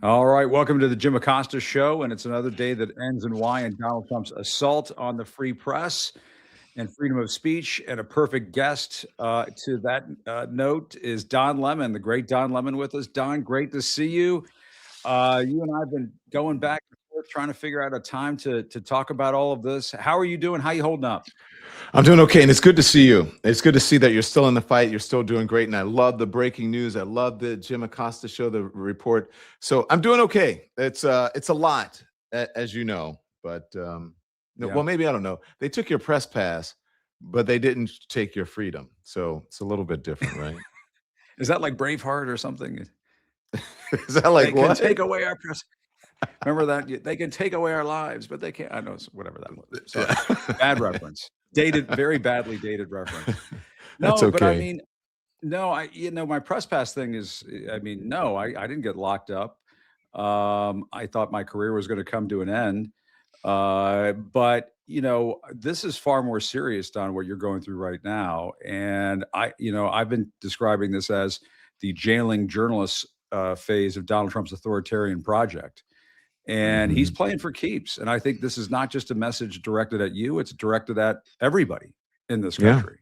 All right, welcome to the Jim Acosta Show, and it's another day that ends in Y and Donald Trump's assault on the free press and freedom of speech. And a perfect guest to that note is Don Lemon, the great Don Lemon with us. Don, great to see you. You and I have been going back and forth trying to figure out a time to talk about all of this. How are you doing? How you holding up? I'm doing okay, and it's good to see you. It's good to see that you're still in the fight. You're still doing great, and I love the breaking news. I love the Jim Acosta show, the report. So I'm doing okay. It's a lot, as you know, but no, Yeah. well, maybe I don't know. They took your press pass, but they didn't take your freedom. So it's a little bit different, right? Is that like Braveheart or something? Is that like They can what? take away our press. Remember that? They can take away our lives, but they can't. I know, whatever that was. Sorry. Yeah. Bad reference. Dated, very badly dated reference. That's No, but I okay. mean, no, my press pass thing is, I mean, no, I didn't get locked up. I thought my career was going to come to an end. But this is far more serious, Don, what you're going through right now. And I've been describing this as the jailing journalists phase of Donald Trump's authoritarian project. And he's Mhm. playing for keeps. And I think this is not just a message directed at you; it's directed at everybody in this Yeah. country.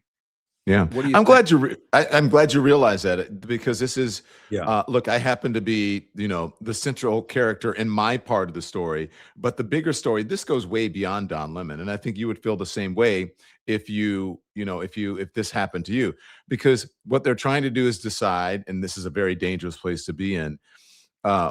Yeah, What do you I'm think? glad I'm glad you realize that because this is Yeah, look. I happen to be the central character in my part of the story, but the bigger story. This goes way beyond Don Lemon, and I think you would feel the same way if if this happened to you, because what they're trying to do is decide, and this is a very dangerous place to be in,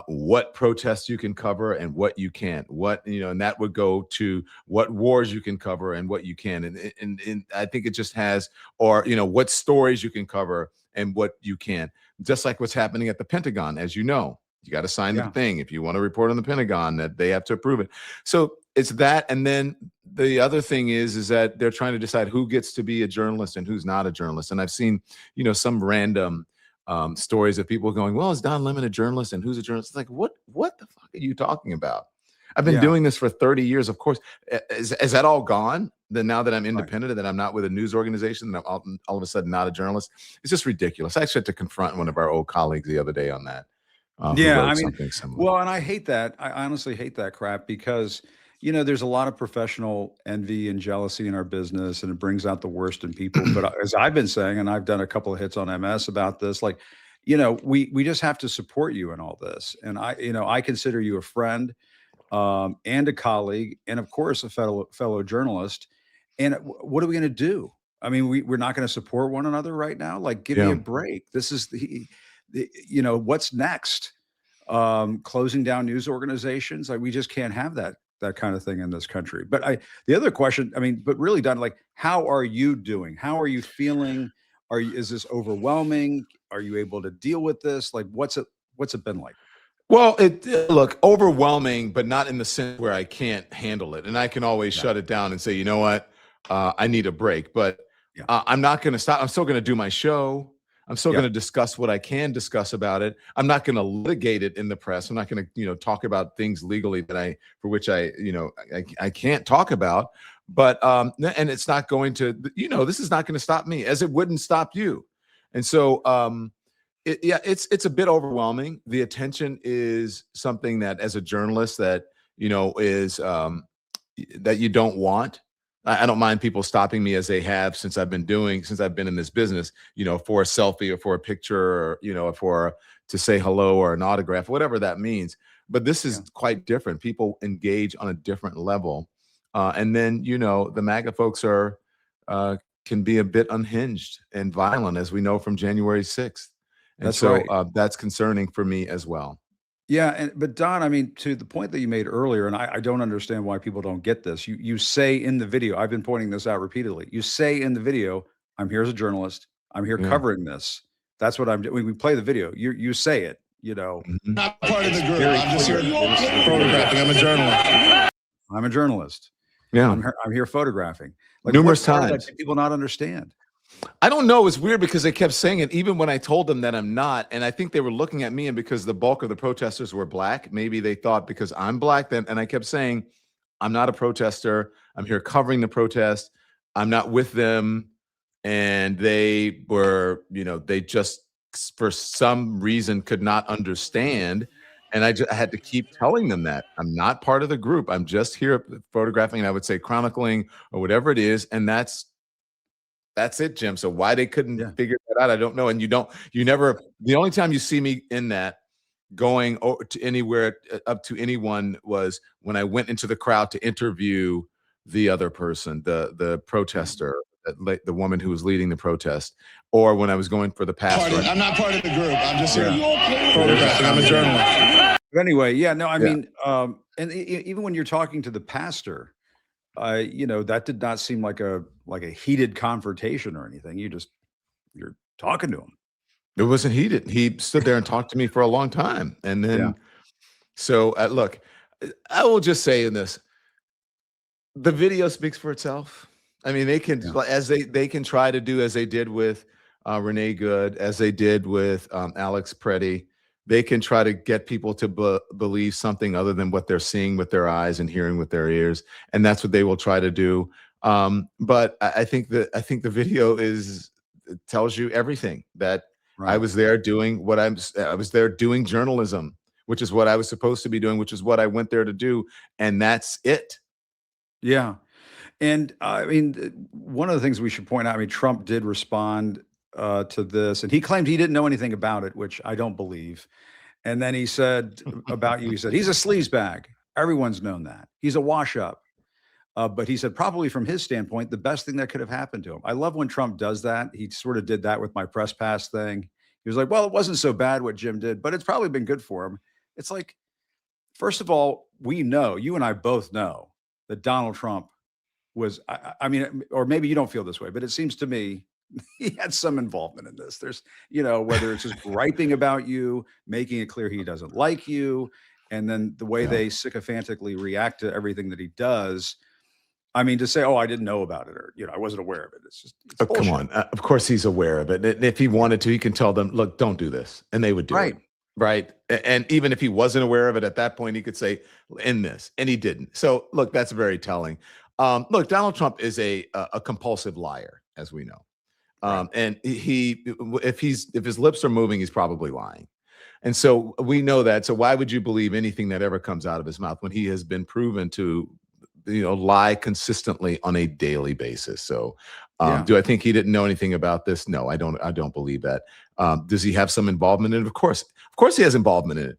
what protests you can cover and what you can't, and that would go to what wars you can cover and what you can. And I think it just has, or, what stories you can cover and what you can, just like what's happening at the Pentagon. As you know, you got to sign the yeah, thing if you want to report on the Pentagon, that they have to approve it. So it's that. And then the other thing is that they're trying to decide who gets to be a journalist and who's not a journalist. And I've seen, some random stories of people going, "Well, is Don Lemon a journalist and who's a journalist?" It's like, what the fuck are you talking about? I've been yeah. doing this for 30 years. Of course, is that all gone? Then now that I'm Right. independent and that I'm not with a news organization, and I'm all of a sudden not a journalist, it's just ridiculous. I actually had to confront one of our old colleagues the other day on that, who Yeah, I wrote mean, something similar. well, and I hate that. I honestly hate that crap because, there's a lot of professional envy and jealousy in our business, and it brings out the worst in people. But as I've been saying, and I've done a couple of hits on MS about this, like, we just have to support you in all this. And I consider you a friend, and a colleague, and of course a fellow journalist. And what are we going to do? I mean, we're not going to support one another right now. Like, give me a Yeah. break. This is what's next? Closing down news organizations. Like, we just can't have that kind of thing in this country. But the other question, I mean, but really, Don, like, how are you doing? How are you feeling? Is this overwhelming? Are you able to deal with this? Like, what's it been like? Well, look, overwhelming, but not in the sense where I can't handle it, and I can always Yeah, shut it down and say, you know what, I need a break. But yeah, I'm not going to stop. I'm still going to do my show. I'm still yeah, going to discuss what I can discuss about it. I'm not going to litigate it in the press. I'm not going to, talk about things legally for which I can't talk about. But and it's not going to, this is not going to stop me, as it wouldn't stop you. And so, yeah, it's a bit overwhelming. The attention is something that, as a journalist, that is that you don't want. I don't mind people stopping me, as they have since I've been in this business, for a selfie or for a picture, or for to say hello or an autograph, whatever that means. But this yeah. is quite different. People engage on a different level, and then the MAGA folks are uh, can be a bit unhinged and violent, as we know from January 6th. And That's so right. that's concerning for me as well. Yeah, but Don, I mean, to the point that you made earlier, and I don't understand why people don't get this. You say in the video, I've been pointing this out repeatedly. You say in the video, "I'm here as a journalist. I'm here Yeah. covering this." That's what I'm doing. We play the video. You say it. Mhm. Not part of the group. Very I'm just here clear. This is the video. photographing. I'm a journalist. I'm a journalist. Yeah. I'm here photographing. Like, what Numerous part of that times. do people not understand? I don't know. It's weird because they kept saying it even when I told them that I'm not. And I think they were looking at me, and because the bulk of the protesters were black, maybe they thought because I'm black then. And I kept saying, I'm not a protester. I'm here covering the protest. I'm not with them. And they were, they just for some reason could not understand. And I had to keep telling them that I'm not part of the group. I'm just here photographing, and I would say chronicling or whatever it is. And that's it, Jim. So why they couldn't Yeah. figure that out, I don't know. And the only time you see me in that going to anywhere up to anyone was when I went into the crowd to interview the other person, the protester, the woman who was leading the protest, or when I was going for the pastor. I'm not part of the group. I'm just here Yeah. photographing. I'm a journalist. But anyway, yeah, no, I Yeah. mean, even when you're talking to the pastor, that did not seem like a heated confrontation or anything. You're talking to him. It wasn't heated. He stood there and talked to me for a long time. And then, Yeah. so look, I will just say in this, the video speaks for itself. I mean, they can, Yeah. as they can try to do as they did with Renee Good, as they did with Alex Preddy. They can try to get people to believe something other than what they're seeing with their eyes and hearing with their ears, and that's what they will try to do. But I think the video tells you everything that Right. I was there doing I was there doing journalism, which is what I was supposed to be doing, which is what I went there to do, and that's it. Yeah. And I mean, one of the things we should point out, I mean, Trump did respond to this, and he claimed he didn't know anything about it, which I don't believe. And then he said about you, he said, he's a sleazebag. Everyone's known that. He's a wash up. But he said, probably from his standpoint, the best thing that could have happened to him. I love when Trump does that. He sort of did that with my press pass thing. He was like, well, it wasn't so bad what Jim did, but it's probably been good for him. It's like, first of all, we know, you and I both know that Donald Trump was, I mean, or maybe you don't feel this way, but it seems to me he had some involvement in this. There's, whether it's just griping about you, making it clear he doesn't like you, and then the way they sycophantically react to everything that he does. I mean, to say, oh, I didn't know about it, or, I wasn't aware of it. It's Come on. Of course he's aware of it. And if he wanted to, he can tell them, look, don't do this. And they would do it. Right. And even if he wasn't aware of it at that point, he could say, end this. And he didn't. So look, that's very telling. Look, Donald Trump is a compulsive liar, as we know. And if his lips are moving, he's probably lying. And so we know that. So why would you believe anything that ever comes out of his mouth when he has been proven to, lie consistently on a daily basis? So do I think he didn't know anything about this? No, I don't believe that. Does he have some involvement in it? Of course he has involvement in it.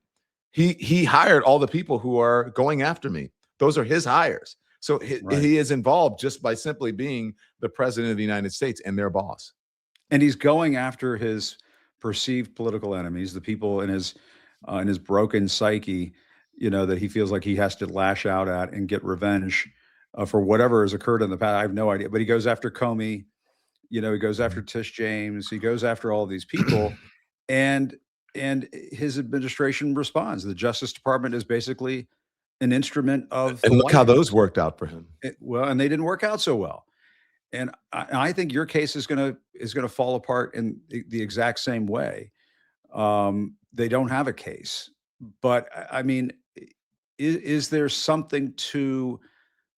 He hired all the people who are going after me. Those are his hires. So he is involved just by simply being the president of the United States and their boss. And he's going after his perceived political enemies, the people in his broken psyche, that he feels like he has to lash out at and get revenge for whatever has occurred in the past. I have no idea, but he goes after Comey, he goes after Tish James, he goes after all these people, and his administration responds. The Justice Department is basically an instrument of, and look how those worked out for him. And they didn't work out so well. And I think your case is going to fall apart in the exact same way. They don't have a case, but I mean, is there something to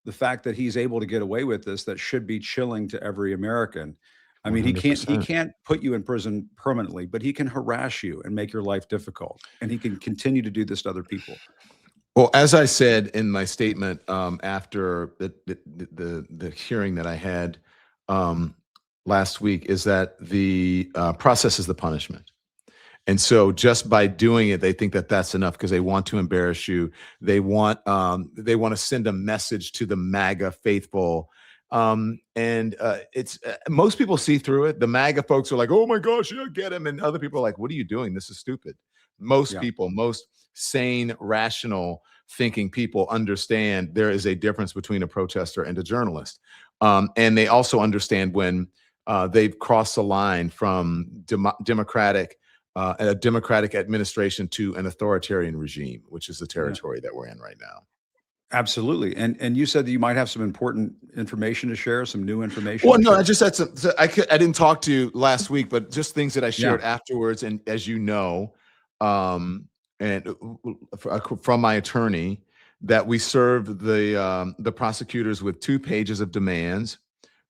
the fact that he's able to get away with this that should be chilling to every American? I mean, 100%. he can't put you in prison permanently, but he can harass you and make your life difficult, and he can continue to do this to other people. Well, as I said in my statement after the hearing that I had last week, is that the process is the punishment. And so just by doing it, they think that that's enough because they want to embarrass you. They want to send a message to the MAGA faithful. It's most people see through it. The MAGA folks are like, oh my gosh, yeah, get him. And other people are like, what are you doing? This is stupid. Most people, most sane, rational thinking people understand there is a difference between a protester and a journalist. And they also understand when they've crossed the line from a democratic administration to an authoritarian regime, which is the territory that we're in right now. Absolutely. And you said that you might have some important information to share, some new information. Well, no, I just had some, I didn't talk to you last week, but just things that I shared afterwards. And as you know, and from my attorney, that we served the prosecutors with 2 pages of demands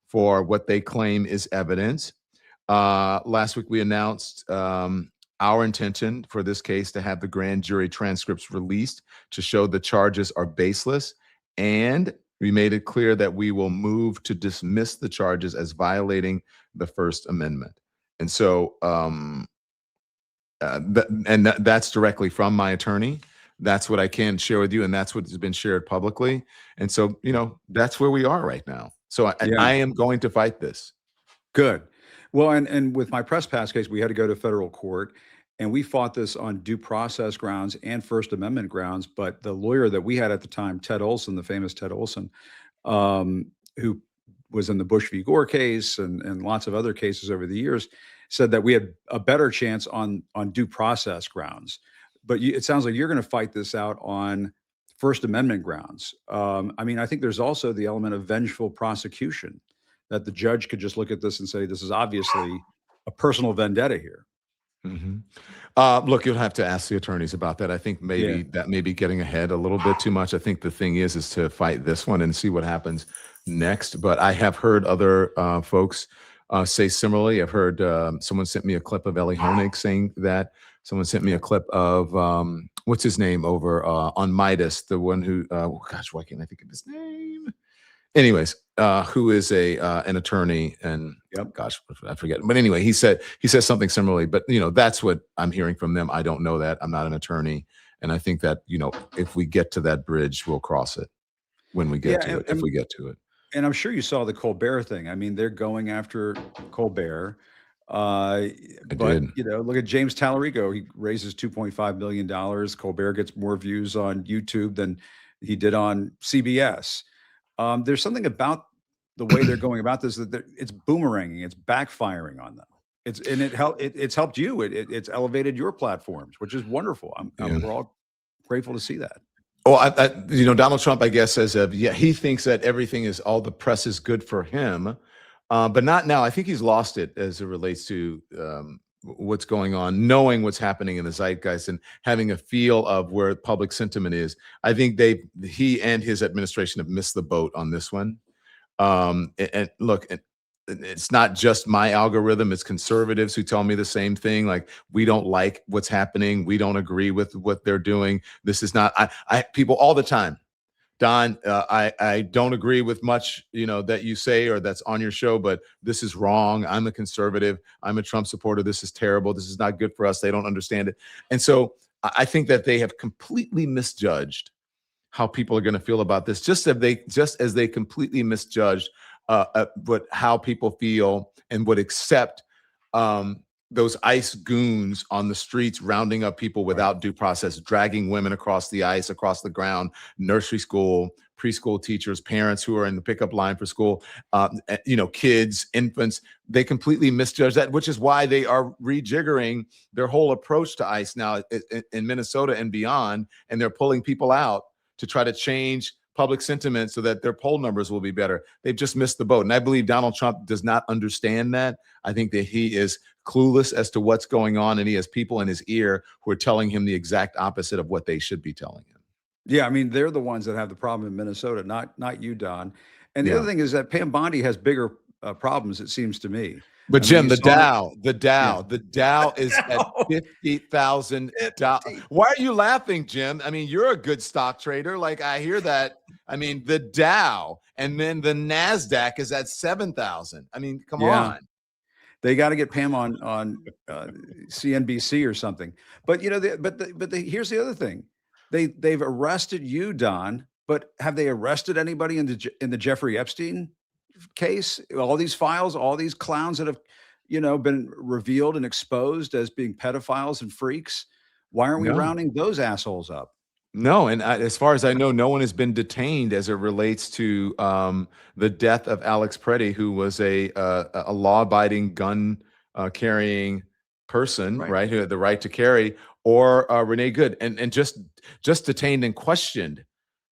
for what they claim is evidence. Last week we announced our intention for this case to have the grand jury transcripts released to show the charges are baseless. And we made it clear that we will move to dismiss the charges as violating the First Amendment. And so, that's directly from my attorney. That's what I can share with you, and that's what has been shared publicly. And so, that's where we are right now. So I am going to fight this. Good. Well, and with my press pass case, we had to go to federal court, and we fought this on due process grounds and First Amendment grounds. But the lawyer that we had at the time, Ted Olson, the famous Ted Olson, who was in the Bush v. Gore case and lots of other cases over the years, said that we had a better chance on due process grounds. But it sounds like you're going to fight this out on First Amendment grounds. I mean, I think there's also the element of vengeful prosecution, that the judge could just look at this and say, this is obviously a personal vendetta here. Look, you'll have to ask the attorneys about that. I think maybe that may be getting ahead a little bit too much. I think the thing is to fight this one and see what happens next. But I have heard other folks say similarly. I've heard someone sent me a clip of Ellie Honig saying that. Someone sent me a clip of what's his name over on Midas, the one who, gosh, why can't I think of his name? Anyways, who is an attorney, and gosh, I forget. But anyway, he says something similarly. But that's what I'm hearing from them. I don't know that. I'm not an attorney, and I think that if we get to that bridge, we'll cross it when we get to it. If we get to it. And I'm sure you saw the Colbert thing. I mean, they're going after Colbert. But look at James Tallarico. He raises $2.5 million. Colbert gets more views on YouTube than he did on CBS. There's something about the way they're going about this that it's boomeranging, it's backfiring on them. It's helped you. It's elevated your platforms, which is wonderful. We're all grateful to see that. Oh, Donald Trump, I guess, says he thinks that all the press is good for him, but not now. I think he's lost it as it relates to what's going on, knowing what's happening in the zeitgeist and having a feel of where public sentiment is. I think he and his administration have missed the boat on this one. And look, it's not just my algorithm. It's conservatives who tell me the same thing. Like, we don't like what's happening. We don't agree with what they're doing. This is not, people all the time, Don, I don't agree with much, that you say or that's on your show, but this is wrong. I'm a conservative. I'm a Trump supporter. This is terrible. This is not good for us. They don't understand it. And so I think that they have completely misjudged how people are going to feel about this, just as they completely misjudged how people feel and would accept those ICE goons on the streets rounding up people without due process, dragging women across the ice, across the ground, nursery school, preschool teachers, parents who are in the pickup line for school, kids, infants. They completely misjudge that, which is why they are rejiggering their whole approach to ICE now in Minnesota and beyond, and they're pulling people out to try to change public sentiment so that their poll numbers will be better. They've just missed the boat. And I believe Donald Trump does not understand that. I think that he is clueless as to what's going on, and he has people in his ear who are telling him the exact opposite of what they should be telling him. Yeah, I mean, they're the ones that have the problem in Minnesota, not you, Don. And the other thing is that Pam Bondi has bigger problems, it seems to me. But Jim, the Dow is at 50,000. Why are you laughing, Jim? I mean, you're a good stock trader. Like, I hear that. I mean, the Dow, and then the NASDAQ is at 7,000. I mean, come on. They got to get Pam on CNBC or something. But here's the other thing. They've arrested you, Don. But have they arrested anybody in the Jeffrey Epstein case? All these files, all these clowns that have, been revealed and exposed as being pedophiles and freaks. Why aren't we rounding those assholes up? No, and as far as I know, no one has been detained as it relates to the death of Alex Preddy, who was a law-abiding gun carrying person, right? Who had the right to carry, or Renee Good, and just detained and questioned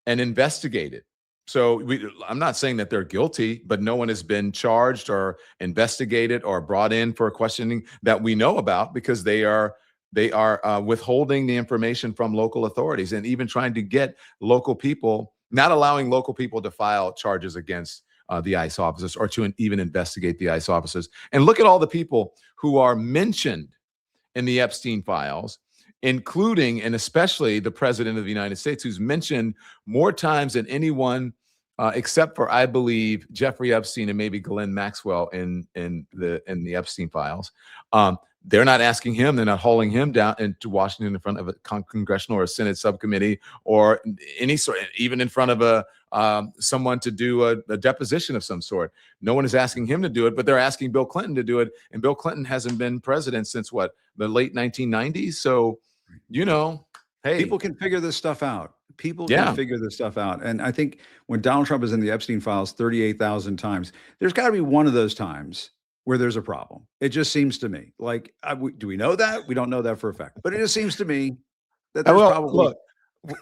and investigated. So I'm not saying that they're guilty, but no one has been charged or investigated or brought in for questioning that we know about, because they are withholding the information from local authorities, and even trying to get local people, not allowing local people to file charges against the ICE officers or to even investigate the ICE officers. And look at all the people who are mentioned in the Epstein files, including and especially the president of the United States, who's mentioned more times than anyone, except for, I believe, Jeffrey Epstein and maybe Ghislaine Maxwell in the Epstein files. They're not asking him. They're not hauling him down into Washington in front of a congressional or a Senate subcommittee or any sort, even in front of someone to do a deposition of some sort. No one is asking him to do it, but they're asking Bill Clinton to do it. And Bill Clinton hasn't been president since what, the late 1990s. So, you know, hey, people can figure this stuff out. People Yeah. can figure this stuff out. And I think when Donald Trump is in the Epstein files 38,000 times, there's got to be one of those times where there's a problem. It just seems to me like, do we know that? We don't know that for a fact, but it just seems to me that there's probably. Look,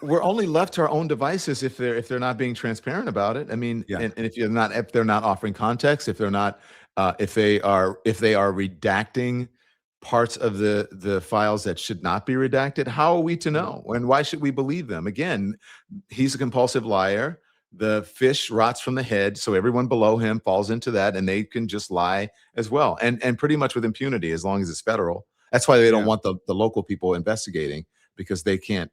we're only left to our own devices if they're not being transparent about it. I mean, Yeah. and if they're not offering context, if they're not, if they are redacting parts of the files that should not be redacted, how are we to know? And why should we believe them? Again, he's a compulsive liar. The fish rots from the head, so everyone below him falls into that, and they can just lie as well, and pretty much with impunity as long as it's federal. That's why they don't want the local people investigating, because they can't,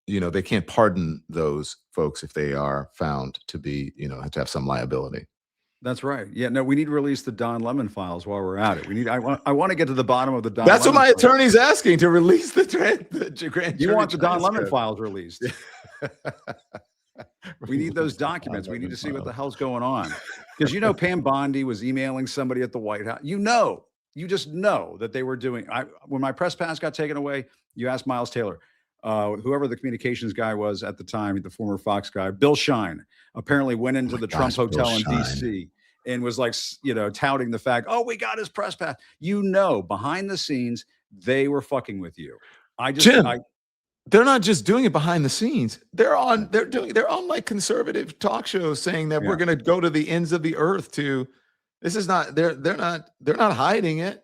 they can't pardon those folks if they are found to be, to have some liability. That's right. Yeah. No, we need to release the Don Lemon files while we're at it. I want to get to the bottom of the Don. That's Lemon what my files. attorney's asking, to release the grand You jury want the Don Lemon transcript. files released? We need those documents. We need to see what the hell's going on. Because Pam Bondi was emailing somebody at the White House. You just know that they were doing. When my press pass got taken away, you asked Miles Taylor, whoever the communications guy was at the time, the former Fox guy, Bill Shine, apparently went into the Trump Hotel in D.C. and was like, touting the fact, oh, we got his press pass. Behind the scenes, they were fucking with you. Jim, they're not just doing it behind the scenes. They're on like conservative talk shows saying that we're going to go to the ends of the earth to. This is not. They're not hiding it.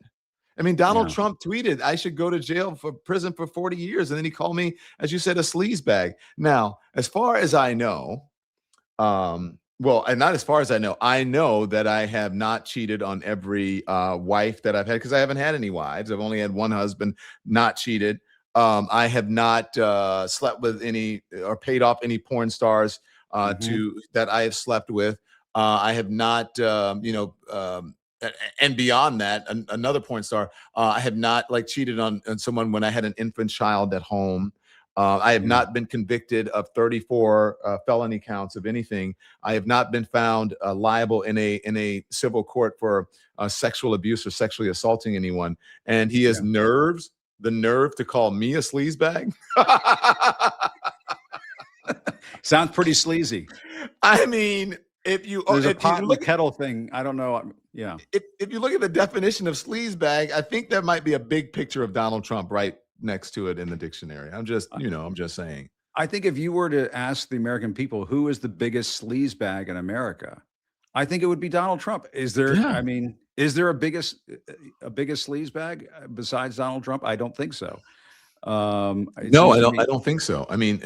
I mean, Donald Trump tweeted, I should go to prison for 40 years. And then he called me, as you said, a sleazebag. Now, as far as I know, and not as far as I know that I have not cheated on every wife that I've had, because I haven't had any wives. I've only had one husband, not cheated. I have not slept with any or paid off any porn stars that I have slept with. I have not, and beyond that, another porn star. I have not cheated on someone when I had an infant child at home. I have not been convicted of 34 felony counts of anything. I have not been found liable in a civil court for sexual abuse or sexually assaulting anyone. And he has the nerve to call me a sleazebag. Sounds pretty sleazy. I mean, if you pot and kettle thing, I don't know. Yeah. If you look at the definition of sleazebag, I think there might be a big picture of Donald Trump right next to it in the dictionary. I'm just saying. I think if you were to ask the American people who is the biggest sleazebag in America, I think it would be Donald Trump. Is there? Yeah. I mean, is there a biggest sleazebag besides Donald Trump? I don't think so. No, I don't think so. I mean,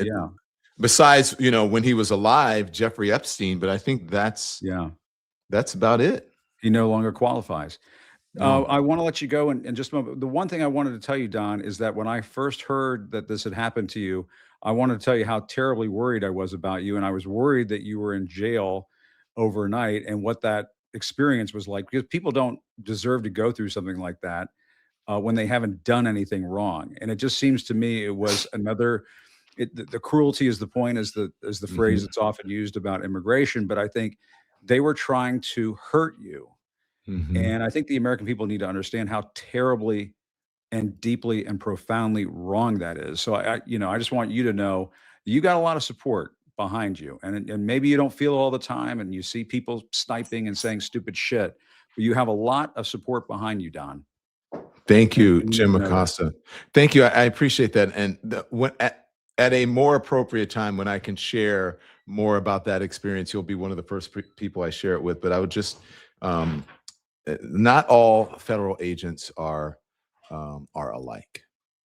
besides when he was alive, Jeffrey Epstein, but I think that's about it. He no longer qualifies. I want to let you go in just a moment. The one thing I wanted to tell you, Don, is that when I first heard that this had happened to you, I wanted to tell you how terribly worried I was about you. And I was worried that you were in jail overnight and what that experience was like, because people don't deserve to go through something like that when they haven't done anything wrong. And it just seems to me it was the cruelty is the point, is the phrase that's often used about immigration. But I think they were trying to hurt you. And I think the American people need to understand how terribly and deeply and profoundly wrong that is. So I just want you to know you got a lot of support behind you, and maybe you don't feel it all the time, and you see people sniping and saying stupid shit, but you have a lot of support behind you, Don. Thank you, Jim Acosta. Thank you. I appreciate that. And at a more appropriate time, when I can share more about that experience, you'll be one of the first people I share it with. But I would just, not all federal agents are alike.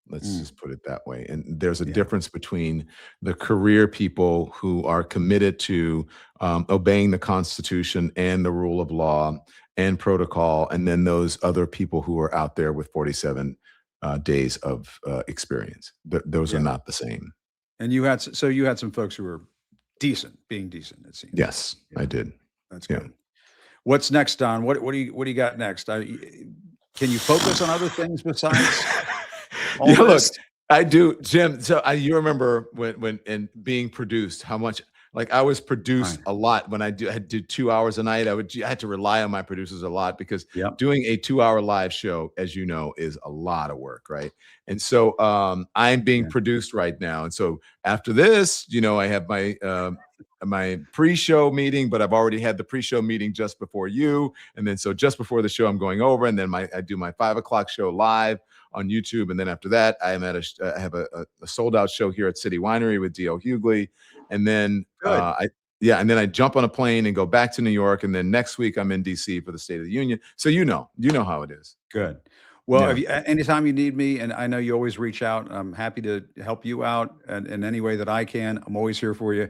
Let's just put it that way. And there's a difference between the career people who are committed to obeying the Constitution and the rule of law and protocol, and then those other people who are out there with 47 days of experience. Those are not the same. And you had some folks who were being decent, it seems. Yes, Yeah. I did. That's Yeah. good. What's next, Don? What do you got next? Can you focus on other things besides all Yeah, look, this? I do, Jim. So you remember when and being produced, how much like I was produced a lot when I had to do 2 hours a night. I had to rely on my producers a lot because Yep. doing a 2-hour live show, as you know, is a lot of work, right? And so I'm being produced right now. And so after this, I have my pre-show meeting, but I've already had the pre-show meeting just before you. And then so just before the show, I'm going over, and then I do my 5 o'clock show live on YouTube. And then after that, I have a sold out show here at City Winery with D.L. Hughley. And then and then I jump on a plane and go back to New York. And then next week I'm in DC for the State of the Union. So you know how it is. Good. Well, anytime you need me, and I know you always reach out, I'm happy to help you out in any way that I can. I'm always here for you.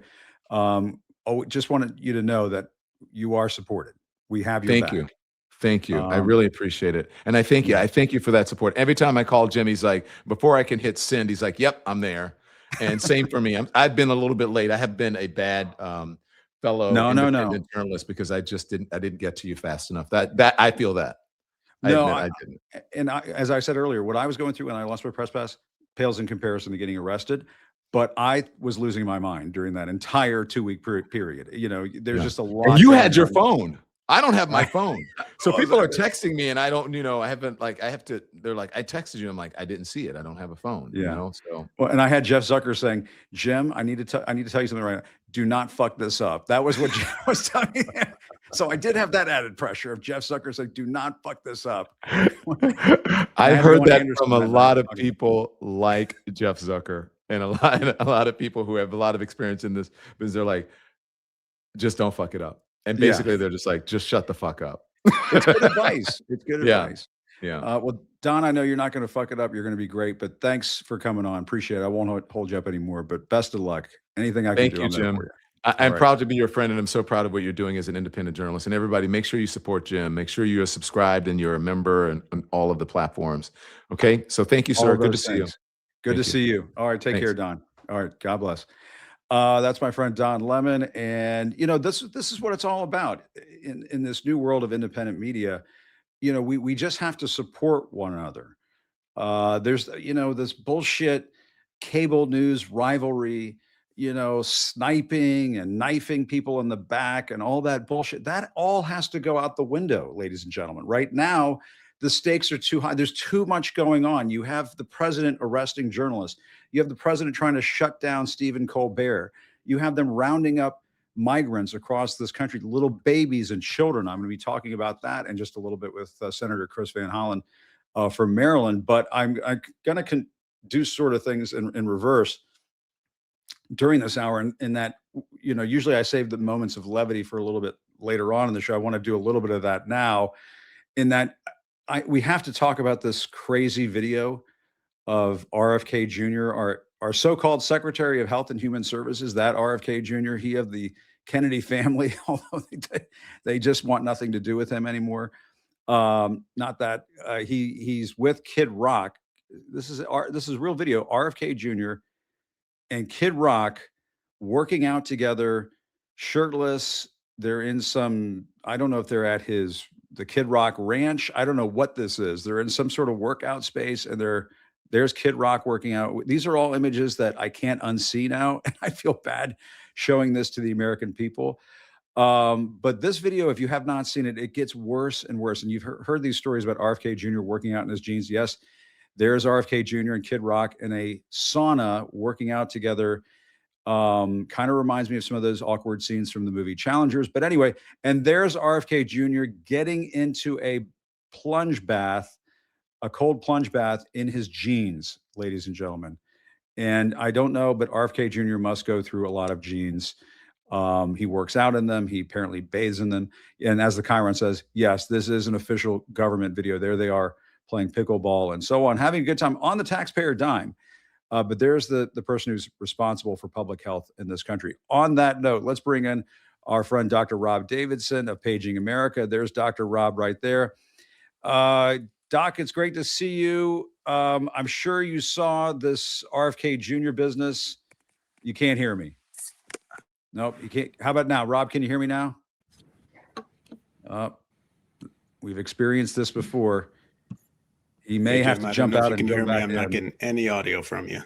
Just wanted you to know that you are supported. We have your back. Thank you. I really appreciate it. And I thank you. I thank you for that support. Every time I call Jim, he's like, before I can hit send, he's like, yep, I'm there. And same for me. I've been a little bit late. I have been a bad fellow independent journalist because I didn't get to you fast enough. That I feel that. I didn't. And as I said earlier, what I was going through when I lost my press pass pales in comparison to getting arrested. But I was losing my mind during that entire 2-week period. There's just a lot. And you had your phone. I don't have my phone. So people are texting me and I don't, I haven't they're like, I texted you. I'm like, I didn't see it. I don't have a phone. So. Well, and I had Jeff Zucker saying, Jim, I need to tell you something right now. Do not fuck this up. That was what Jeff was telling me. So I did have that added pressure of Jeff Zucker saying, do not fuck this up. I heard that from a lot of people like Jeff Zucker and a lot of people who have a lot of experience in this because they're like, just don't fuck it up. And basically they're just like, just shut the fuck up. It's good advice. It's good advice. Yeah. Well, Don, I know you're not going to fuck it up. You're going to be great, but thanks for coming on. Appreciate it. I won't hold you up anymore, but best of luck. Anything I can do. Thank you, Jim. I'm proud to be your friend, and I'm so proud of what you're doing as an independent journalist. And everybody, make sure you support Jim. Make sure you're subscribed and you're a member and all of the platforms. Okay. So thank you, sir. Good to see you. Good to see you. All right. Take care, Don. All right. God bless. That's my friend Don Lemon. And this is what it's all about in this new world of independent media. We just have to support one another. There's this bullshit cable news rivalry, sniping and knifing people in the back and all that bullshit. That all has to go out the window, ladies and gentlemen. Right now, the stakes are too high. There's too much going on. You have the president arresting journalists. You have the president trying to shut down Stephen Colbert. You have them rounding up migrants across this country, little babies and children. I'm going to be talking about that in just a little bit with Senator Chris Van Hollen from Maryland. But I'm going to do sort of things in reverse during this hour. In that, usually I save the moments of levity for a little bit later on in the show. I want to do a little bit of that now. In that, we have to talk about this crazy video of RFK Jr., our so-called Secretary of Health and Human Services, that RFK Jr., he of the Kennedy family, although they just want nothing to do with him anymore. Not that he's with Kid Rock. This is real video. RFK Jr. and Kid Rock working out together, shirtless. They're in I don't know if they're at the Kid Rock ranch. I don't know what this is. They're in some sort of workout space, and there's Kid Rock working out. These are all images that I can't unsee now. And I feel bad showing this to the American people. But this video, if you have not seen it, it gets worse and worse. And you've heard these stories about RFK Jr. working out in his jeans. Yes, there's RFK Jr. and Kid Rock in a sauna working out together. Kind of reminds me of some of those awkward scenes from the movie Challengers. But anyway, and there's RFK Jr. getting into a cold plunge bath in his jeans, ladies and gentlemen. And I don't know, but RFK Jr. must go through a lot of jeans. He works out in them. He apparently bathes in them. And as the Chiron says, yes, this is an official government video. There they are playing pickleball and so on, having a good time on the taxpayer dime. But there's the person who's responsible for public health in this country. On that note, let's bring in our friend, Dr. Rob Davidson of Paging America. There's Dr. Rob right there. Doc, it's great to see you. I'm sure you saw this RFK Jr. business. You can't hear me. Nope, you can't. How about now? Rob, can you hear me now? We've experienced this before. He may have to jump out and jump back in. I'm not getting any audio from you.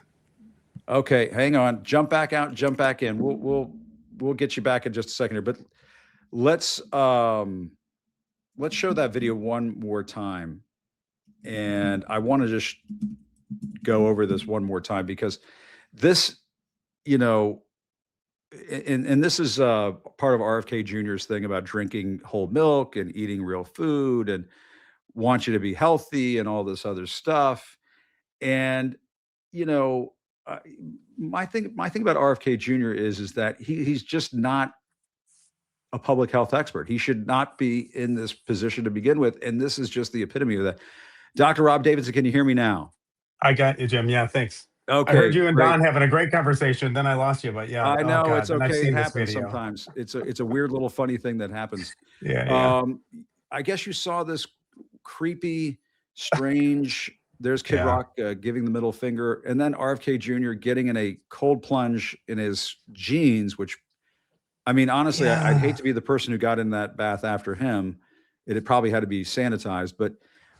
Okay, hang on. Jump back out, jump back in. We'll get you back in just a second here. But let's show that video one more time. And I want to just go over this one more time because this, you know, and this is part of RFK Jr.'s thing about drinking whole milk and eating real food and want you to be healthy and all this other stuff. And, you know, my thing about RFK Jr. is that he's just not a public health expert. He should not be in this position to begin with. And this is just the epitome of that. Dr. Rob Davidson, can you hear me now? I got you, Jim. Yeah, thanks. Okay. I heard you and great. Don having a great conversation. Then I lost you, but yeah. I know, God, it's and I've okay. seen It this happens video. sometimes. It's a weird little funny thing that happens. Yeah. I guess you saw this creepy, strange. There's Kid Rock giving the middle finger, and then RFK Jr. getting in a cold plunge in his jeans. Which, I mean, honestly, I'd hate to be the person who got in that bath after him. It had probably had to be sanitized, but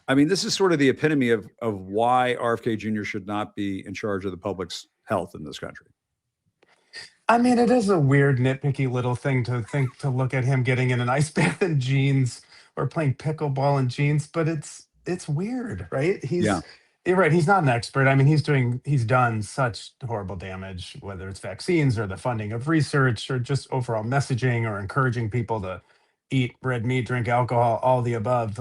I mean, this is sort of the epitome of why RFK Jr. should not be in charge of the public's health in this country. I mean, it is a weird, nitpicky little thing to look at him getting in an ice bath in jeans or playing pickleball in jeans, but it's weird, right? You're right. He's not an expert. I mean, he's done such horrible damage, whether it's vaccines or the funding of research or just overall messaging or encouraging people to eat red meat, drink alcohol, all the above.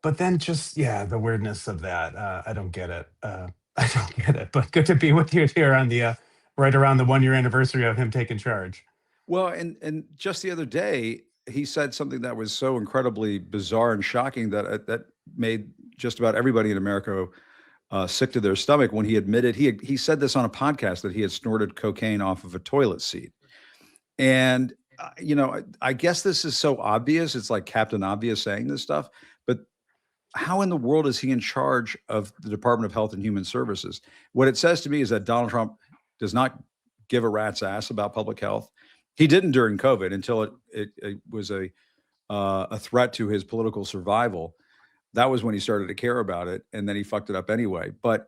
But then just, the weirdness of that. I don't get it. I don't get it, but good to be with you here on the, right around the 1-year anniversary of him taking charge. Well, and just the other day, he said something that was so incredibly bizarre and shocking that made just about everybody in America sick to their stomach when he admitted he said this on a podcast that he had snorted cocaine off of a toilet seat. And you know, I guess this is so obvious. It's like Captain Obvious saying this stuff, but how in the world is he in charge of the Department of Health and Human Services? What it says to me is that Donald Trump does not give a rat's ass about public health. He didn't during COVID until it was a threat to his political survival. That was when he started to care about it, and then he fucked it up anyway. But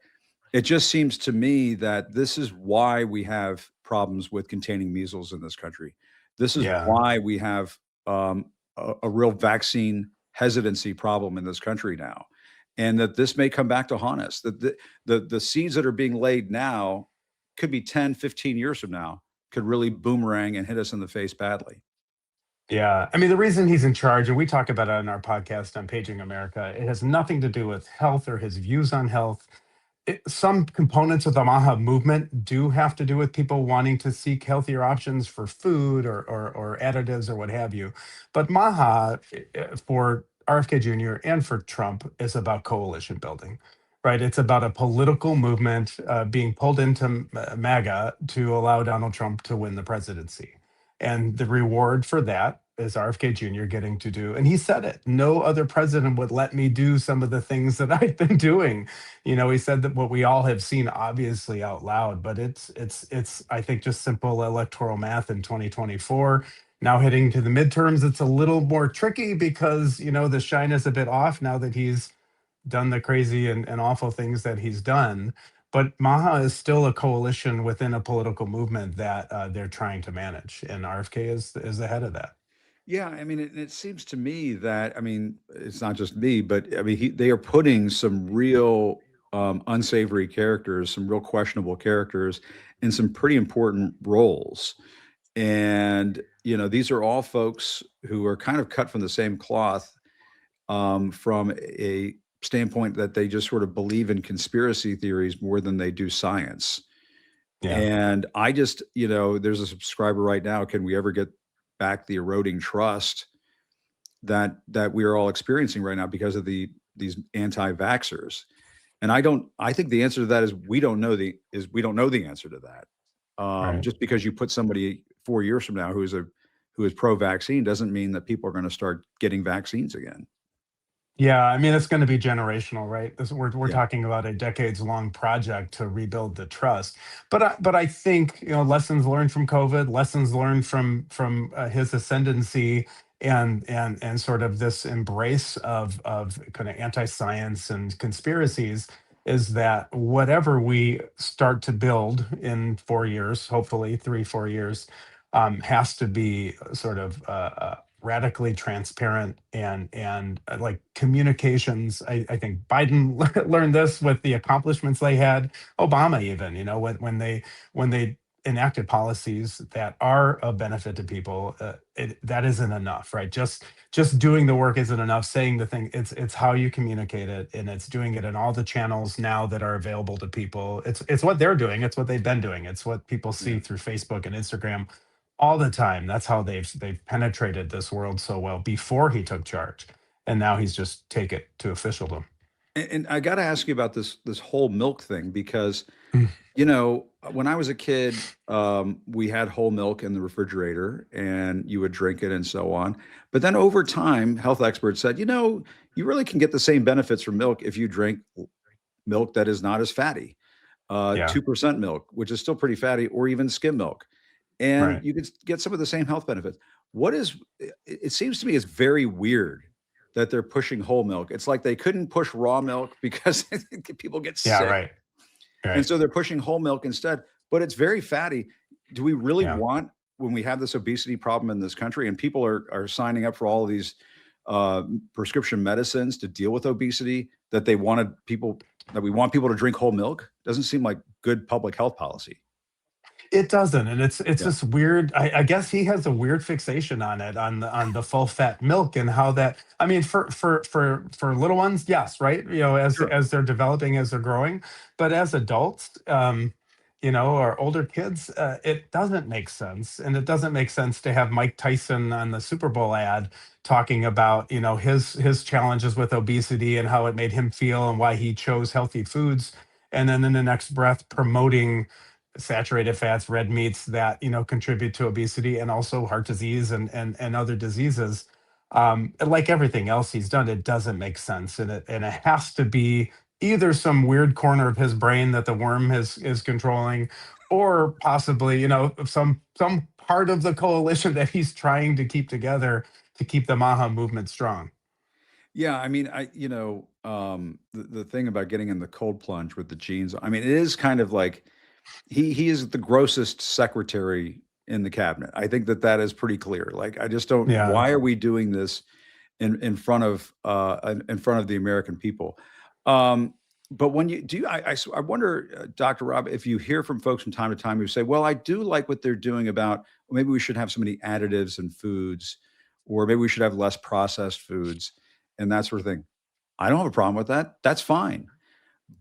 it just seems to me that this is why we have problems with containing measles in this country. This is why we have a real vaccine hesitancy problem in this country now, and that this may come back to haunt us. That the seeds that are being laid now could be 10, 15 years from now, could really boomerang and hit us in the face badly. Yeah. I mean, the reason he's in charge, and we talk about it on our podcast on Paging America, it has nothing to do with health or his views on health. Some components of the MAHA movement do have to do with people wanting to seek healthier options for food or additives or what have you. But MAHA for RFK Jr. and for Trump is about coalition building, right? It's about a political movement being pulled into MAGA to allow Donald Trump to win the presidency. And the reward for that is RFK Jr. getting to do, and he said it, no other president would let me do some of the things that I've been doing. You know, he said that what we all have seen obviously out loud, but it's I think just simple electoral math in 2024. Now hitting to the midterms, it's a little more tricky because, you know, the shine is a bit off now that he's done the crazy and awful things that he's done. But MAHA is still a coalition within a political movement that they're trying to manage, and RFK is the head of that. Yeah, I mean, it seems to me that, I mean, it's not just me, but I mean, they are putting some real unsavory characters, some real questionable characters in some pretty important roles. And, you know, these are all folks who are kind of cut from the same cloth from a standpoint that they just sort of believe in conspiracy theories more than they do science. Yeah. And I just, you know, there's a subscriber right now. Can we ever get back the eroding trust that we are all experiencing right now because of these anti-vaxxers? And I think the answer to that is we don't know the answer to that. Right. Just because you put somebody 4 years from now who is pro-vaccine doesn't mean that people are going to start getting vaccines again. Yeah, I mean, it's going to be generational, right? We're Yeah. talking about a decades-long project to rebuild the trust. But I think, lessons learned from COVID, lessons learned from his ascendancy, and sort of this embrace of kind of anti-science and conspiracies, is that whatever we start to build in 4 years, hopefully 3, 4 years, has to be sort of radically transparent, and like communications. I think Biden learned this with the accomplishments they had. Obama even, when they enacted policies that are of benefit to people, that isn't enough, right? Just doing the work isn't enough. Saying the thing, it's how you communicate it, and it's doing it in all the channels now that are available to people. It's what they're doing. It's what they've been doing. It's what people see Yeah. through Facebook and Instagram all the time. That's how they've penetrated this world so well before he took charge, and now he's just take it to officialdom. And I got to ask you about this whole milk thing because, Mm. when I was a kid, we had whole milk in the refrigerator and you would drink it and so on. But then over time, health experts said, you really can get the same benefits from milk if you drink milk that is not as fatty, Yeah, 2% milk, which is still pretty fatty, or even skim milk. And right. you can get some of the same health benefits. What is, it seems to me is very weird that they're pushing whole milk. It's like they couldn't push raw milk because people get Yeah, sick. right, And right. so they're pushing whole milk instead, but it's very fatty. Do we really Yeah. want, when we have this obesity problem in this country and people are signing up for all of these prescription medicines to deal with obesity, that we want people to drink whole milk? Doesn't seem like good public health policy. It doesn't, and it's Yeah, this weird. I guess he has a weird fixation on it, on the full fat milk, and how that. I mean, for little ones, yes, right. sure. As they're developing, as they're growing, but as adults, or older kids, it doesn't make sense, and it doesn't make sense to have Mike Tyson on the Super Bowl ad talking about his challenges with obesity and how it made him feel and why he chose healthy foods, and then in the next breath promoting saturated fats, red meats that contribute to obesity and also heart disease and other diseases. Like everything else he's done, it doesn't make sense, and it has to be either some weird corner of his brain that the worm is controlling, or possibly some part of the coalition that he's trying to keep together to keep the Maha movement strong. Yeah, I mean, the thing about getting in the cold plunge with the genes, I mean, it is kind of like he is the grossest secretary in the cabinet. I think that is pretty clear. Like, I just don't. Yeah. Why are we doing this in front of in front of the American people? But when you do, I wonder, Dr. Rob, if you hear from folks from time to time who say, "Well, I do like what they're doing about maybe we should have so many additives in foods, or maybe we should have less processed foods, and that sort of thing." I don't have a problem with that. That's fine,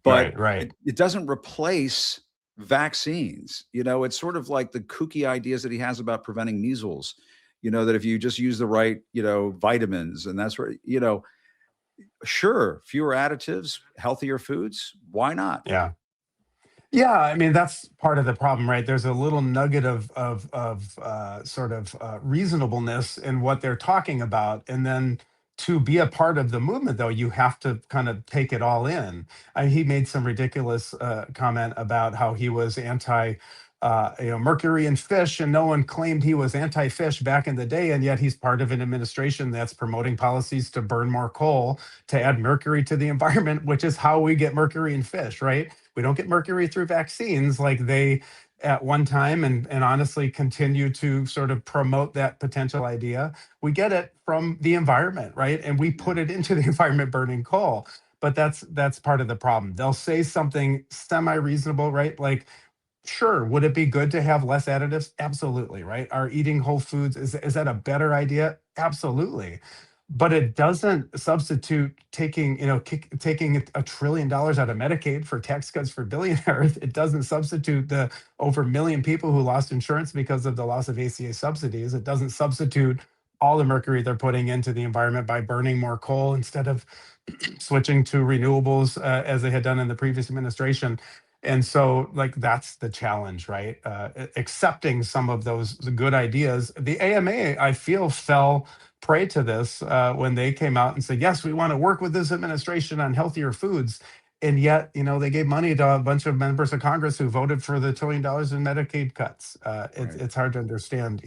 but Right, right. it doesn't replace vaccines. It's sort of like the kooky ideas that he has about preventing measles. That if you just use the right, vitamins and that's where, sure, fewer additives, healthier foods. Why not? Yeah. Yeah, I mean, that's part of the problem, right? There's a little nugget of sort of reasonableness in what they're talking about, and then to be a part of the movement, though, you have to kind of take it all in. He made some ridiculous comment about how he was anti, mercury in fish, and no one claimed he was anti-fish back in the day, and yet he's part of an administration that's promoting policies to burn more coal to add mercury to the environment, which is how we get mercury in fish, right? We don't get mercury through vaccines like they at one time, and honestly continue to sort of promote that potential idea. We get it from the environment, right? And we Yeah. put it into the environment burning coal. But that's part of the problem. They'll say something semi-reasonable, right? Like, sure, would it be good to have less additives? Absolutely, right? Are eating whole foods, is that a better idea? Absolutely. But it doesn't substitute taking $1 trillion out of Medicaid for tax cuts for billionaires. It doesn't substitute the over 1 million people who lost insurance because of the loss of ACA subsidies. It doesn't substitute all the mercury they're putting into the environment by burning more coal instead of switching to renewables, as they had done in the previous administration. And so, like, that's the challenge, right? Accepting some of those good ideas. The AMA, I feel, fell prey to this when they came out and said, yes, we want to work with this administration on healthier foods. And yet, they gave money to a bunch of members of Congress who voted for the $1 trillion in Medicaid cuts. It's hard to understand,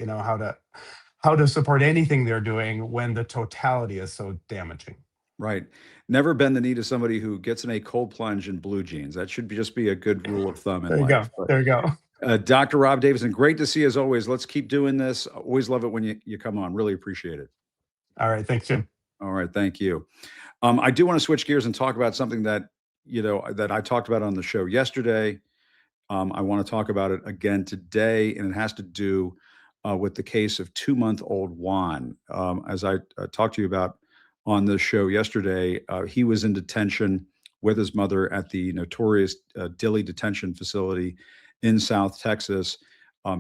how to support anything they're doing when the totality is so damaging. Right. Never bend the knee to somebody who gets in a cold plunge in blue jeans. That should just be a good rule of thumb in There you life. go. There you go. Dr. Rob Davidson, great to see you as always. Let's keep doing this. Always love it when you come on. Really appreciate it. All right. Thanks, Jim. All right. Thank you. I do want to switch gears and talk about something that, that I talked about on the show yesterday. I want to talk about it again today, and it has to do with the case of 2-month-old Juan. As I talked to you about on the show yesterday, he was in detention with his mother at the notorious Dilley detention facility in South Texas.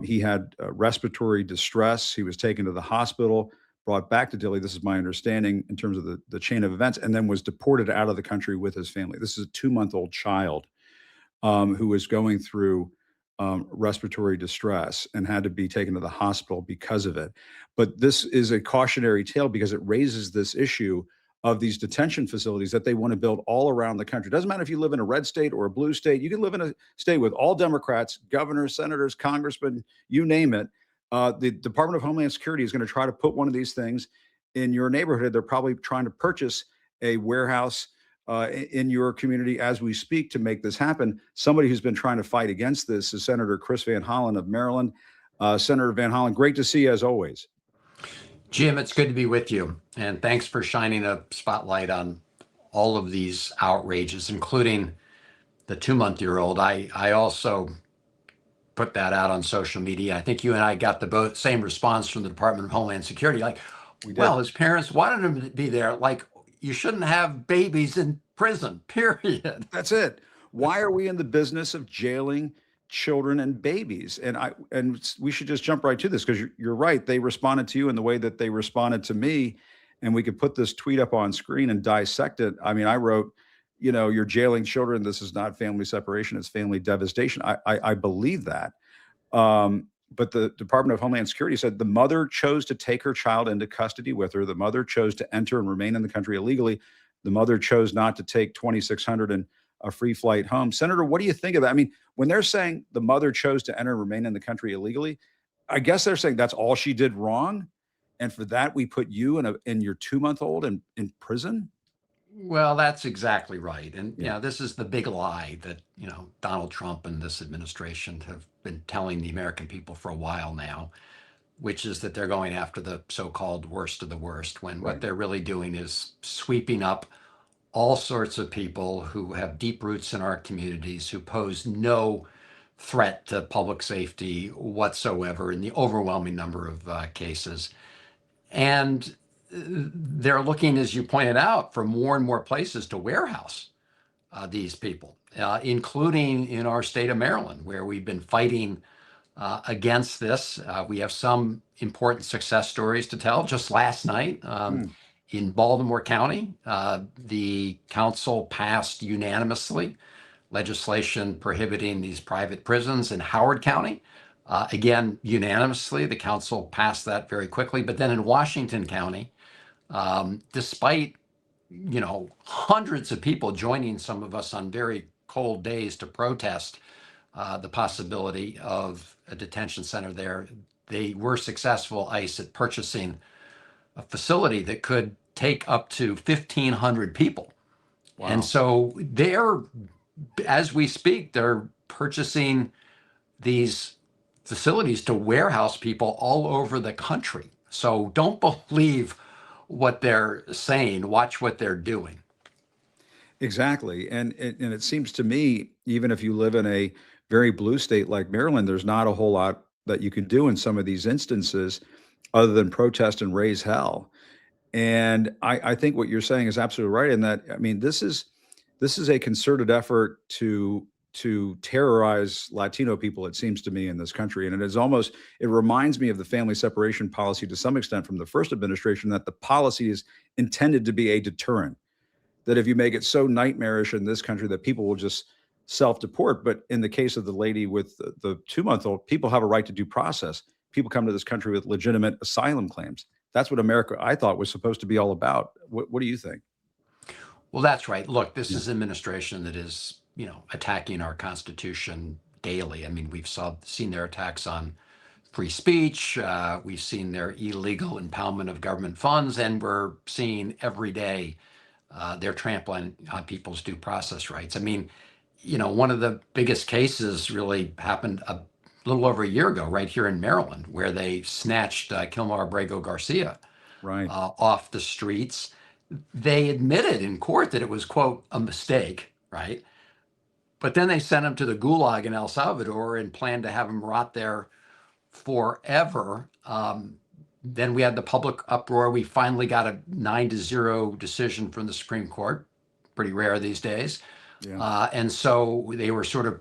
He had respiratory distress. He was taken to the hospital, brought back to Dilley. This is my understanding in terms of the chain of events, and then was deported out of the country with his family. This is a 2-month-old child who was going through respiratory distress and had to be taken to the hospital because of it. But this is a cautionary tale because it raises this issue of these detention facilities that they want to build all around the country. It doesn't matter if you live in a red state or a blue state. You can live in a state with all Democrats, governors, senators, congressmen, you name it. The Department of Homeland Security is going to try to put one of these things in your neighborhood. They're probably trying to purchase a warehouse in your community as we speak to make this happen. Somebody who's been trying to fight against this is Senator Chris Van Hollen of Maryland. Senator Van Hollen, great to see you as always. Jim, it's good to be with you. And thanks for shining a spotlight on all of these outrages, including the 2-month-old. I also put that out on social media. I think you and I got the same response from the Department of Homeland Security. Like, well, his parents wanted him to be there. Like, you shouldn't have babies in prison, period. That's it. Why are we in the business of jailing children and babies? And we should just jump right to this because you're right. They responded to you in the way that they responded to me, and we could put this tweet up on screen and dissect it. I mean, I wrote, you're jailing children. This is not family separation. It's family devastation. I believe that. But the Department of Homeland Security said the mother chose to take her child into custody with her. The mother chose to enter and remain in the country illegally. The mother chose not to take $2,600 and a free flight home. Senator, what do you think of that? I mean, when they're saying the mother chose to enter and remain in the country illegally, I guess they're saying that's all she did wrong. And for that, we put you in your 2-month-old in prison. Well, that's exactly right. And this is the big lie that, Donald Trump and this administration have been telling the American people for a while now, which is that they're going after the so-called worst of the worst, when what they're really doing is sweeping up all sorts of people who have deep roots in our communities, who pose no threat to public safety whatsoever in the overwhelming number of cases. And they're looking, as you pointed out, for more and more places to warehouse these people, including in our state of Maryland, where we've been fighting against this. We have some important success stories to tell. Just last night in Baltimore County, the council passed unanimously legislation prohibiting these private prisons in Howard County. Again, unanimously, the council passed that very quickly. But then in Washington County, despite hundreds of people joining some of us on very cold days to protest the possibility of a detention center there, they were successful, ICE, at purchasing a facility that could take up to 1,500 people. Wow. And so as we speak, they're purchasing these facilities to warehouse people all over the country. So don't believe what they're saying. Watch what they're doing. Exactly. And it seems to me, even if you live in a very blue state like Maryland, there's not a whole lot that you can do in some of these instances other than protest and raise hell. And I think what you're saying is absolutely right. In that, I mean, this is a concerted effort to terrorize Latino people, it seems to me, in this country. And it reminds me of the family separation policy to some extent from the first administration, that the policy is intended to be a deterrent, that if you make it so nightmarish in this country that people will just self-deport. But in the case of the lady with the 2-month-old, people have a right to due process. People come to this country with legitimate asylum claims. that's what America, I thought, was supposed to be all about. What do you think? Well, that's right. Look, this Yeah. is an administration that is, attacking our Constitution daily. I mean, we've seen their attacks on free speech. We've seen their illegal impoundment of government funds, and we're seeing every day their trampling on people's due process rights. I mean, one of the biggest cases really happened a little over a year ago, right here in Maryland, where they snatched Kilmar Abrego Garcia Right. off the streets. They admitted in court that it was, quote, a mistake, right? But then they sent him to the gulag in El Salvador and planned to have him rot there forever. Then we had the public uproar. We finally got a 9-0 decision from the Supreme Court. Pretty rare these days. Yeah. And so they were sort of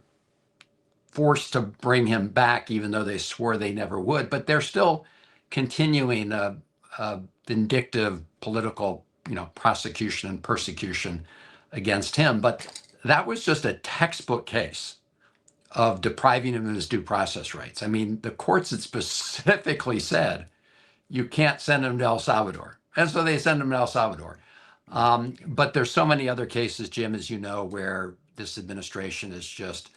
forced to bring him back, even though they swore they never would. But they're still continuing a vindictive political, prosecution and persecution against him. But that was just a textbook case of depriving him of his due process rights. I mean, the courts had specifically said, you can't send him to El Salvador. And so they send him to El Salvador. But there's so many other cases, Jim, as you know, where this administration is just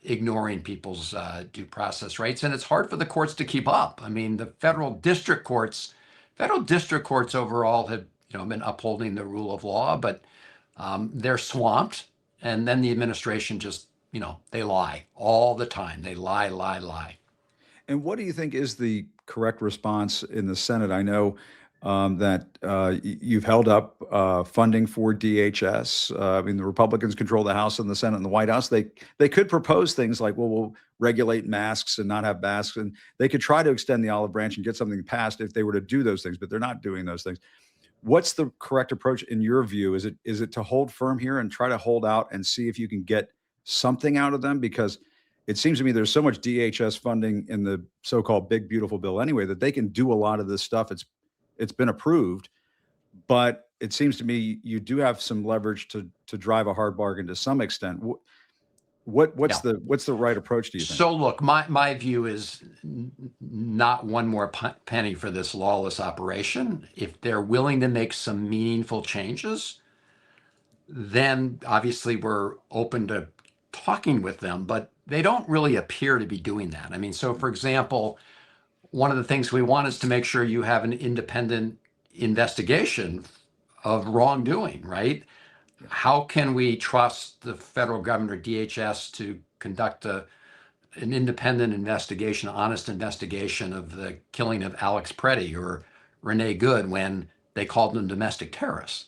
ignoring people's due process rights. And it's hard for the courts to keep up. I mean, the federal district courts overall have been upholding the rule of law, but they're swamped. And then the administration just, they lie all the time. They lie. And what do you think is the correct response in the Senate? I know that you've held up funding for DHS. I mean, the Republicans control the House and the Senate and the White House. They could propose things like, well, we'll regulate masks and not have masks, and they could try to extend the olive branch and get something passed if they were to do those things, but they're not doing those things. What's the correct approach in your view? Is it to hold firm here and try to hold out and see if you can get something out of them? Because it seems to me there's so much DHS funding in the so-called big beautiful bill anyway that they can do a lot of this stuff. It's been approved, but it seems to me you do have some leverage to drive a hard bargain to some extent. What's the right approach, do you think? So look, my view is not one more penny for this lawless operation. If they're willing to make some meaningful changes, then obviously we're open to talking with them, but they don't really appear to be doing that. I mean, so for example, one of the things we want is to make sure you have an independent investigation of wrongdoing, right? How can we trust the federal government or DHS to conduct an independent investigation, honest investigation of the killing of Alex Preddy or Renee Good when they called them domestic terrorists?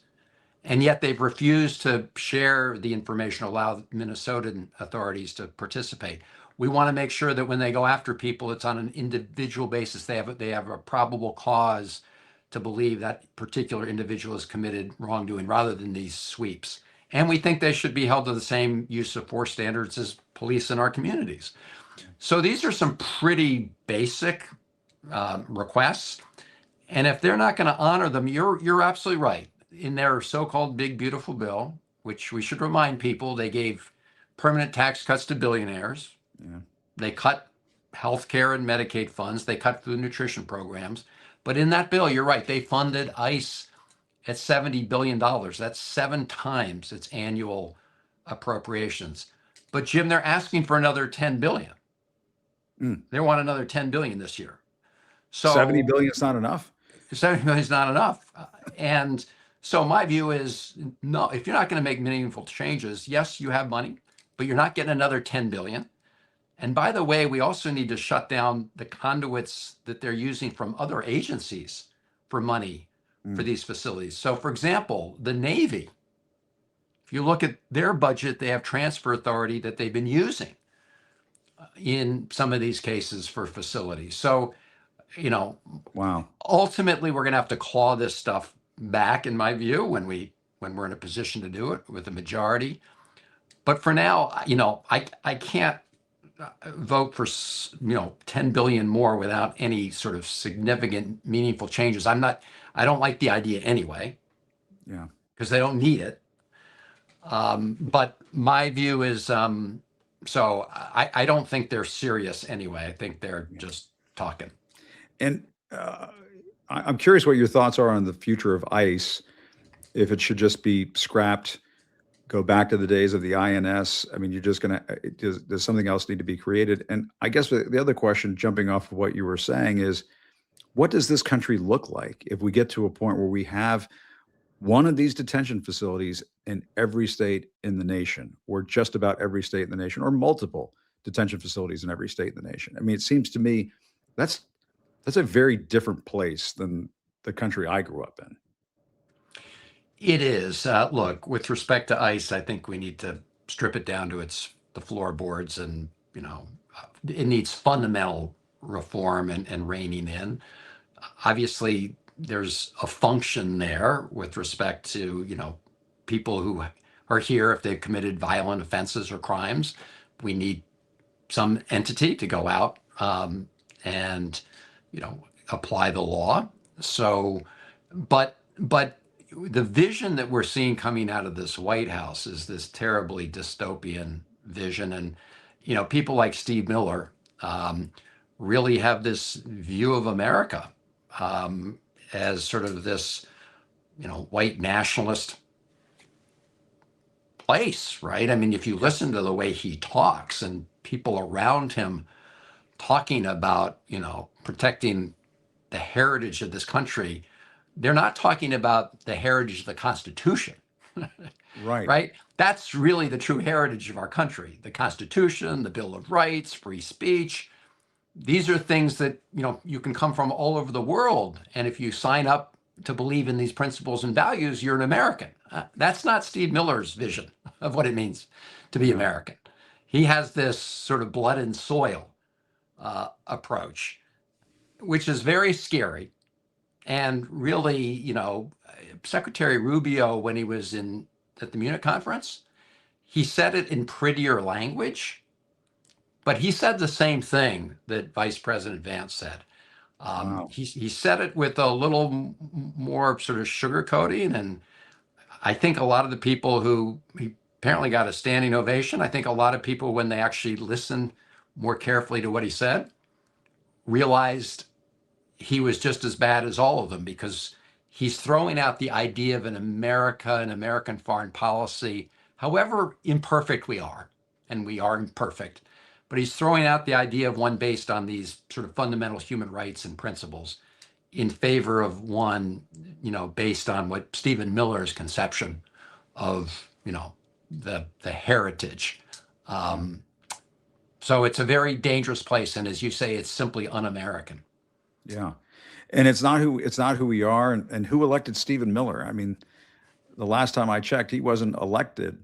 And yet they've refused to share the information, allow Minnesotan authorities to participate. We want to make sure that when they go after people, it's on an individual basis. They have a probable cause to believe that particular individual has committed wrongdoing rather than these sweeps. And we think they should be held to the same use of force standards as police in our communities. So these are some pretty basic requests. And if they're not going to honor them, you're absolutely right. In their so-called big beautiful bill, which we should remind people, they gave permanent tax cuts to billionaires. Yeah. They cut health care and Medicaid funds. They cut food nutrition programs. But in that bill, you're right, they funded ICE at $70 billion. That's 7 times its annual appropriations. But Jim, they're asking for another 10 billion. They want another 10 billion this year. So 70 billion is not enough. 70 billion is not enough. And so my view is, no, if you're not going to make meaningful changes, yes, you have money, but you're not getting another 10 billion. And by the way, we also need to shut down the conduits that they're using from other agencies for money for these facilities. So for example, the Navy, if you look at their budget, they have transfer authority that they've been using in some of these cases for facilities. So, Wow. Ultimately, we're going to have to claw this stuff back, in my view, when we're in a position to do it with a majority. But for now, I can't vote for 10 billion more without any sort of significant, meaningful changes. I don't like the idea anyway. Yeah. Because they don't need it. But my view is, so I don't think they're serious anyway. I think they're just talking. And I'm curious what your thoughts are on the future of ICE, if it should just be scrapped, go back to the days of the INS. I mean, you're just going to, does something else need to be created? And I guess the other question, jumping off of what you were saying, is what does this country look like if we get to a point where we have one of these detention facilities in every state in the nation, or just about every state in the nation, or multiple detention facilities in every state in the nation? I mean, it seems to me that's a very different place than the country I grew up in. It is. Look, with respect to ICE, I think we need to strip it down to the floorboards, and it needs fundamental reform and reining in. Obviously, there's a function there with respect to people who are here if they've committed violent offenses or crimes. We need some entity to go out and apply the law. So, but the vision that we're seeing coming out of this White House is this terribly dystopian vision. And, people like Steve Miller really have this view of America as sort of this, white nationalist place, right? I mean, if you listen to the way he talks and people around him talking about, protecting the heritage of this country, they're not talking about the heritage of the Constitution. Right. Right? That's really the true heritage of our country. The Constitution, the Bill of Rights, free speech. These are things that, you can come from all over the world. And if you sign up to believe in these principles and values, you're an American. That's not Steve Miller's vision of what it means to be American. He has this sort of blood and soil approach, which is very scary. And really, Secretary Rubio, when he was at the Munich conference, he said it in prettier language, but he said the same thing that Vice President Vance said. Wow. He said it with a little more sort of sugarcoating, and I think a lot of the people he apparently got a standing ovation. I think a lot of people, when they actually listened more carefully to what he said, realized he was just as bad as all of them, because he's throwing out the idea of an American foreign policy, however imperfect we are, and we are imperfect, but he's throwing out the idea of one based on these sort of fundamental human rights and principles in favor of one, based on what Stephen Miller's conception of, the heritage. So it's a very dangerous place. And as you say, it's simply un-American. Yeah. And it's not who we are, and who elected Stephen Miller. I mean, the last time I checked, he wasn't elected.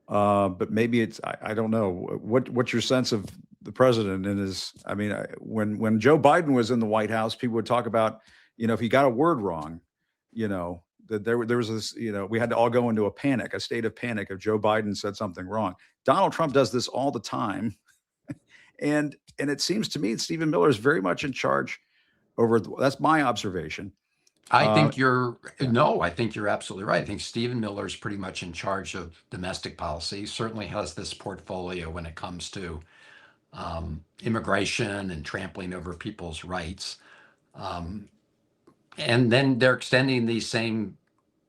But maybe I don't know. What's your sense of the president and his, I mean, when Joe Biden was in the White House, people would talk about, if he got a word wrong, that there was this, we had to all go into a state of panic if Joe Biden said something wrong. Donald Trump does this all the time. And it seems to me that Stephen Miller is very much in charge that's my observation. I think I think you're absolutely right. I think Stephen Miller is pretty much in charge of domestic policy. He certainly has this portfolio when it comes to immigration and trampling over people's rights. And then they're extending these same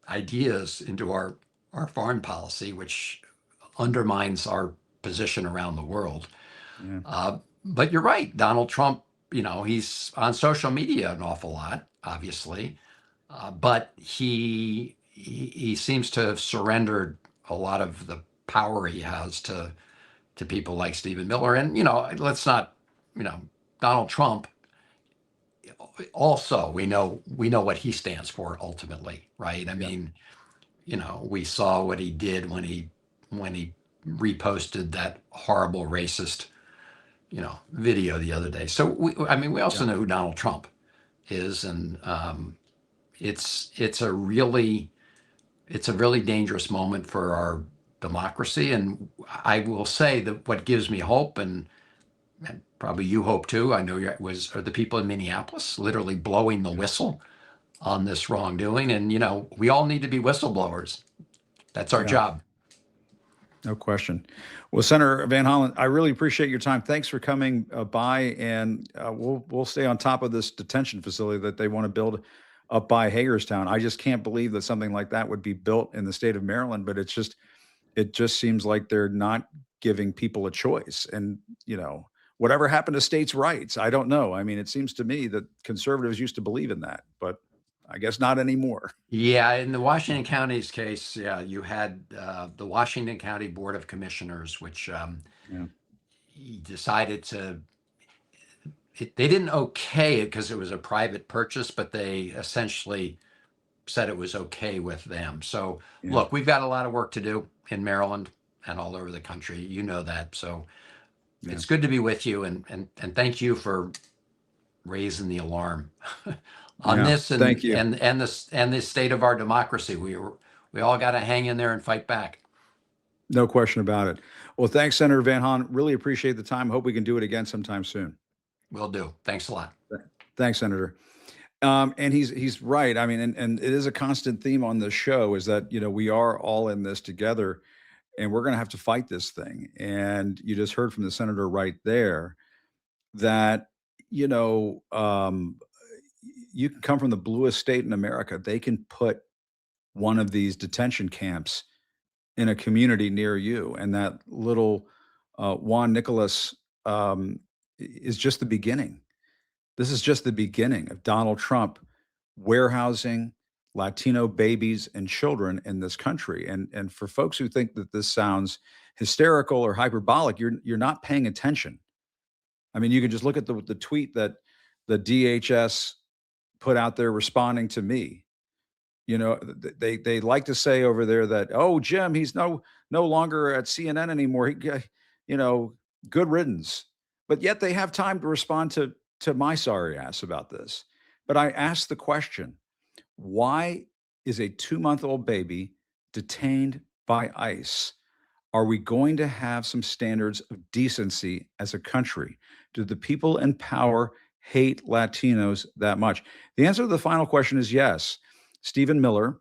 ideas into our foreign policy, which undermines our position around the world. Yeah. But you're right, Donald Trump, he's on social media an awful lot, obviously, but he seems to have surrendered a lot of the power he has to people like Stephen Miller. And let's not, Donald Trump. Also, we know what he stands for ultimately, right? I mean, we saw what he did when he reposted that horrible racist video the other day. So we also know who Donald Trump is, and it's a really dangerous moment for our democracy. And I will say that what gives me hope, and probably you hope too, I know are the people in Minneapolis literally blowing the whistle on this wrongdoing. And we all need to be whistleblowers. That's our job. No question. Well, Senator Van Hollen, I really appreciate your time. Thanks for coming by, and we'll stay on top of this detention facility that they want to build up by Hagerstown. I just can't believe that something like that would be built in the state of Maryland, but it just seems like they're not giving people a choice. And whatever happened to states' rights? I don't know. I mean, it seems to me that conservatives used to believe in that, but I guess not anymore. Yeah, in the Washington County's case, yeah, you had the Washington County Board of Commissioners, which Yeah. decided they didn't okay it because it was a private purchase, but they essentially said it was okay with them. So Yeah. look, we've got a lot of work to do in Maryland and all over the country. You know that. So Yeah. it's good to be with you, and thank you for raising the alarm on Yeah, this and thank you. and the state of our democracy. We all got to hang in there and fight back. No question about it. Well, thanks, Senator Van Hollen. Really appreciate the time. Hope we can do it again sometime soon. Will do. Thanks a lot. Thanks, Senator. And he's right. I mean, and it is a constant theme on this show is that, we are all in this together and we're going to have to fight this thing. And you just heard from the senator right there that, you can come from the bluest state in America. They can put one of these detention camps in a community near you. And that little Juan Nicholas is just the beginning. This is just the beginning of Donald Trump warehousing Latino babies and children in this country. And for folks who think that this sounds hysterical or hyperbolic, you're not paying attention. I mean, you can just look at the tweet that the DHS put out there responding to me. They like to say over there that, oh, Jim, he's no longer at CNN anymore. Good riddance. But yet they have time to respond to my sorry ass about this. But I asked the question, why is a 2-month-old baby detained by ICE? Are we going to have some standards of decency as a country? Do the people in power hate Latinos that much? The answer to the final question is yes. Stephen Miller,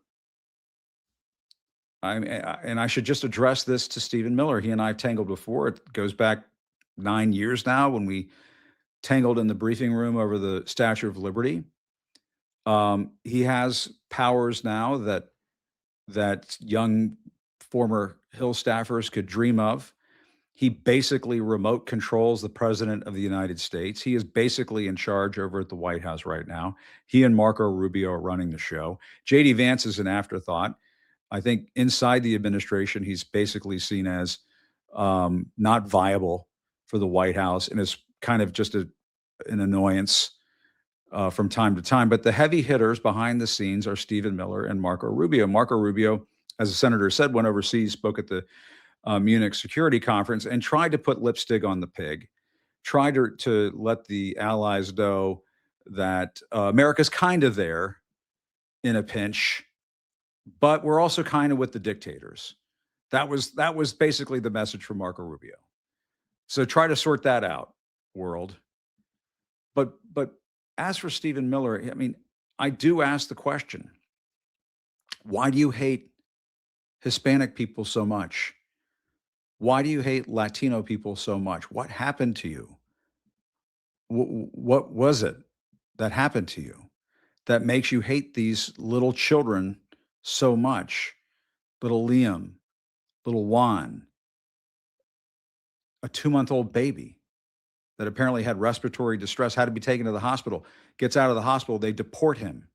and I should just address this to Stephen Miller. He and I tangled before. It goes back 9 years now when we tangled in the briefing room over the Statue of Liberty. He has powers now that young former Hill staffers could dream of. He basically remote controls the president of the United States. He is basically in charge over at the White House right now. He and Marco Rubio are running the show. J.D. Vance is an afterthought. I think inside the administration, he's basically seen as not viable for the White House and is kind of just an annoyance from time to time. But the heavy hitters behind the scenes are Stephen Miller and Marco Rubio. Marco Rubio, as the senator said, went overseas, spoke at the Munich Security Conference, and tried to put lipstick on the pig, tried to let the allies know that America's kind of there in a pinch, but we're also kind of with the dictators. That was basically the message from Marco Rubio. So try to sort that out, world. But as for Stephen Miller, I mean, I do ask the question, why do you hate Hispanic people so much? Why do you hate Latino people so much? What happened to you? What was it that happened to you that makes you hate these little children so much? Little Liam, little Juan, a 2-month-old baby that apparently had respiratory distress, had to be taken to the hospital, gets out of the hospital, they deport him.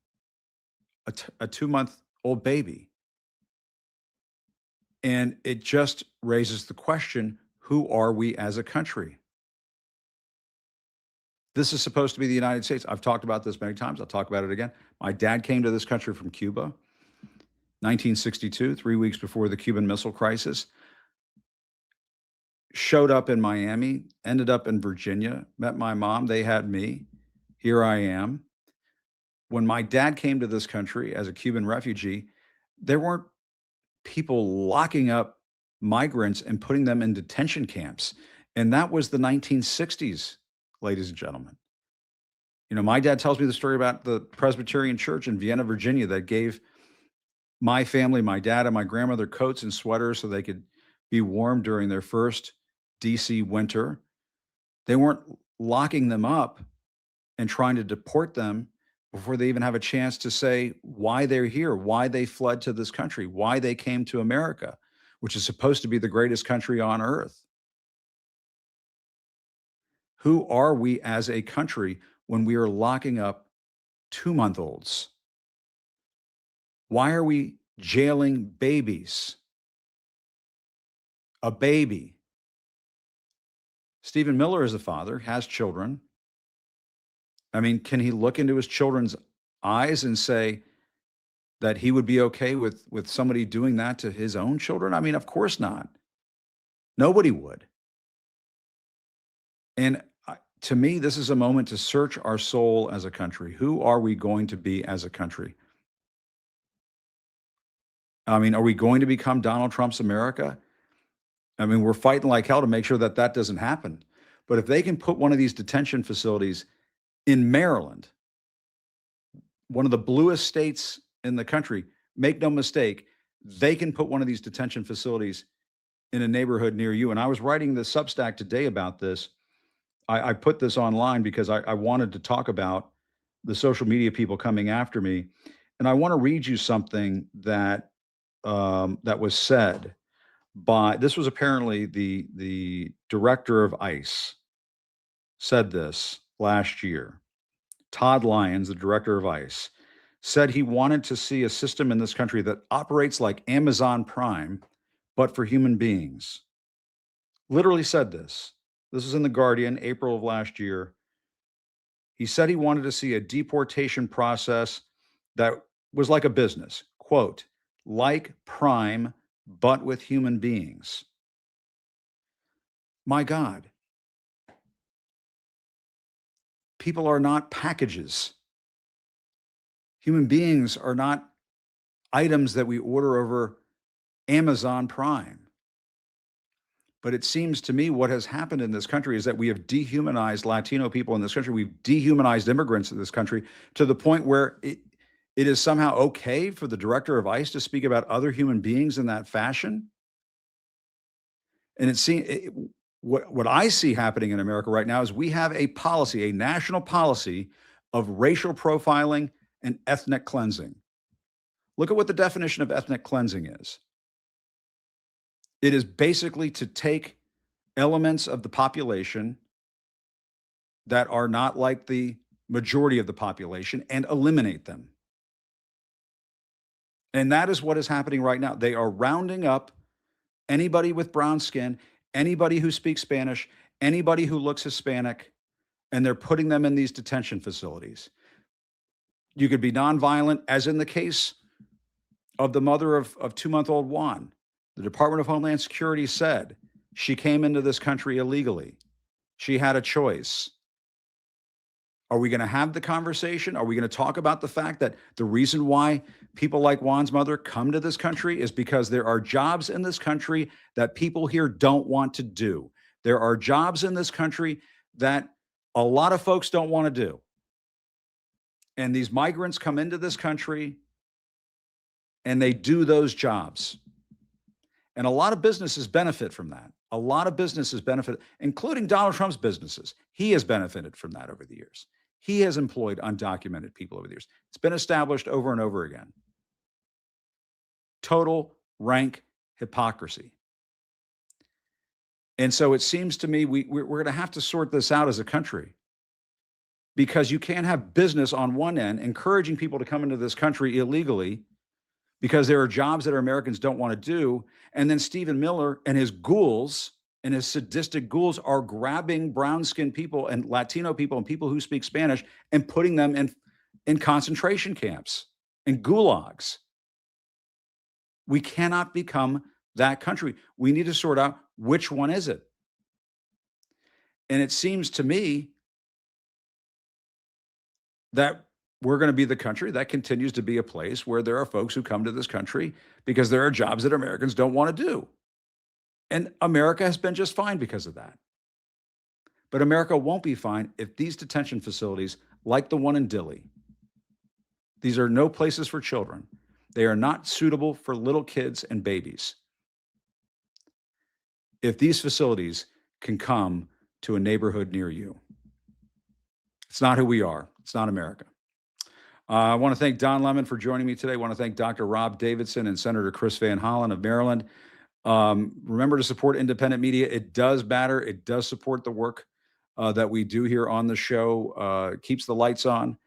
A 2-month-old baby. And it just raises the question, who are we as a country? This is supposed to be the United States. I've talked about this many times. I'll talk about it again. My dad came to this country from Cuba, 1962, 3 weeks before the Cuban Missile Crisis. Showed up in Miami, ended up in Virginia, met my mom. They had me. Here I am. When my dad came to this country as a Cuban refugee, there weren't people locking up migrants and putting them in detention camps. And that was the 1960s, ladies and gentlemen. My dad tells me the story about the Presbyterian Church in Vienna, Virginia, that gave my family, my dad and my grandmother, coats and sweaters so they could be warm during their first DC winter. They weren't locking them up and trying to deport them before they even have a chance to say why they're here, why they fled to this country, why they came to America, which is supposed to be the greatest country on earth. Who are we as a country when we are locking up 2-month-olds? Why are we jailing babies? A baby. Stephen Miller is a father, has children. I mean, can he look into his children's eyes and say that he would be okay with somebody doing that to his own children? I mean, of course not. Nobody would. And to me, this is a moment to search our soul as a country. Who are we going to be as a country? I mean, are we going to become Donald Trump's America? I mean, we're fighting like hell to make sure that that doesn't happen. But if they can put one of these detention facilities in Maryland, one of the bluest states in the country, make no mistake, they can put one of these detention facilities in a neighborhood near you. And I was writing the Substack today about this. I put this online because I wanted to talk about the social media people coming after me. And I want to read you something that that was said by, this was apparently the director of ICE said this last year. Todd Lyons, the director of ICE, said he wanted to see a system in this country that operates like Amazon Prime, but for human beings. Literally said this. This is in The Guardian, April of last year. He said he wanted to see a deportation process that was like a business, quote, like Prime, but with human beings. My God. People are not packages. Human beings are not items that we order over Amazon Prime. But it seems to me what has happened in this country is that we have dehumanized Latino people in this country. We've dehumanized immigrants in this country to the point where it is somehow okay for the director of ICE to speak about other human beings in that fashion. And it seems what I see happening in America right now is we have a policy, a national policy of racial profiling and ethnic cleansing. Look at what the definition of ethnic cleansing is. It is basically to take elements of the population that are not like the majority of the population and eliminate them. And that is what is happening right now. They are rounding up anybody with brown skin, anybody who speaks Spanish, anybody who looks Hispanic, and they're putting them in these detention facilities. You could be nonviolent, as in the case of the mother of 2-month-old Juan. The Department of Homeland Security said she came into this country illegally. She had a choice. Are we going to have the conversation? Are we going to talk about the fact that the reason why people like Juan's mother come to this country is because there are jobs in this country that people here don't want to do? There are jobs in this country that a lot of folks don't want to do. And these migrants come into this country and they do those jobs. And a lot of businesses benefit from that. A lot of businesses benefit, including Donald Trump's businesses. He has benefited from that over the years. He has employed undocumented people over the years. It's been established over and over again. Total rank hypocrisy. And so it seems to me we're going to have to sort this out as a country, because you can't have business on one end encouraging people to come into this country illegally because there are jobs that our Americans don't want to do. And then Stephen Miller and his ghouls and his sadistic ghouls are grabbing brown-skinned people and Latino people and people who speak Spanish and putting them in concentration camps and gulags. We cannot become that country. We need to sort out which one is it. And it seems to me that we're going to be the country that continues to be a place where there are folks who come to this country because there are jobs that Americans don't want to do. And America has been just fine because of that. But America won't be fine if these detention facilities, like the one in Dilley, these are no places for children. They are not suitable for little kids and babies. if these facilities can come to a neighborhood near you. It's not who we are. It's not America. I want to thank Don Lemon for joining me today. I want to thank Dr. Rob Davidson and Senator Chris Van Hollen of Maryland. Remember to support independent media. It does matter. It does support the work that we do here on the show. Keeps the lights on,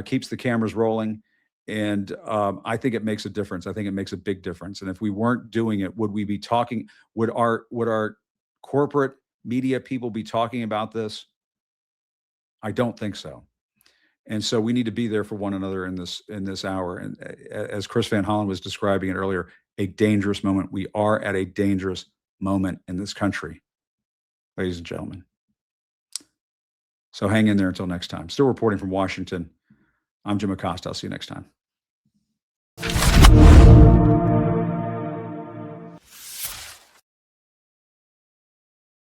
keeps the cameras rolling. And I think it makes a difference. I think it makes a big difference. And if we weren't doing it, would we be talking? Would our corporate media people be talking about this? I don't think so. And so we need to be there for one another in this hour. And as Chris Van Hollen was describing it earlier, a dangerous moment. We are at a dangerous moment in this country, ladies and gentlemen. So hang in there until next time. Still reporting from Washington. I'm Jim Acosta. I'll see you next time.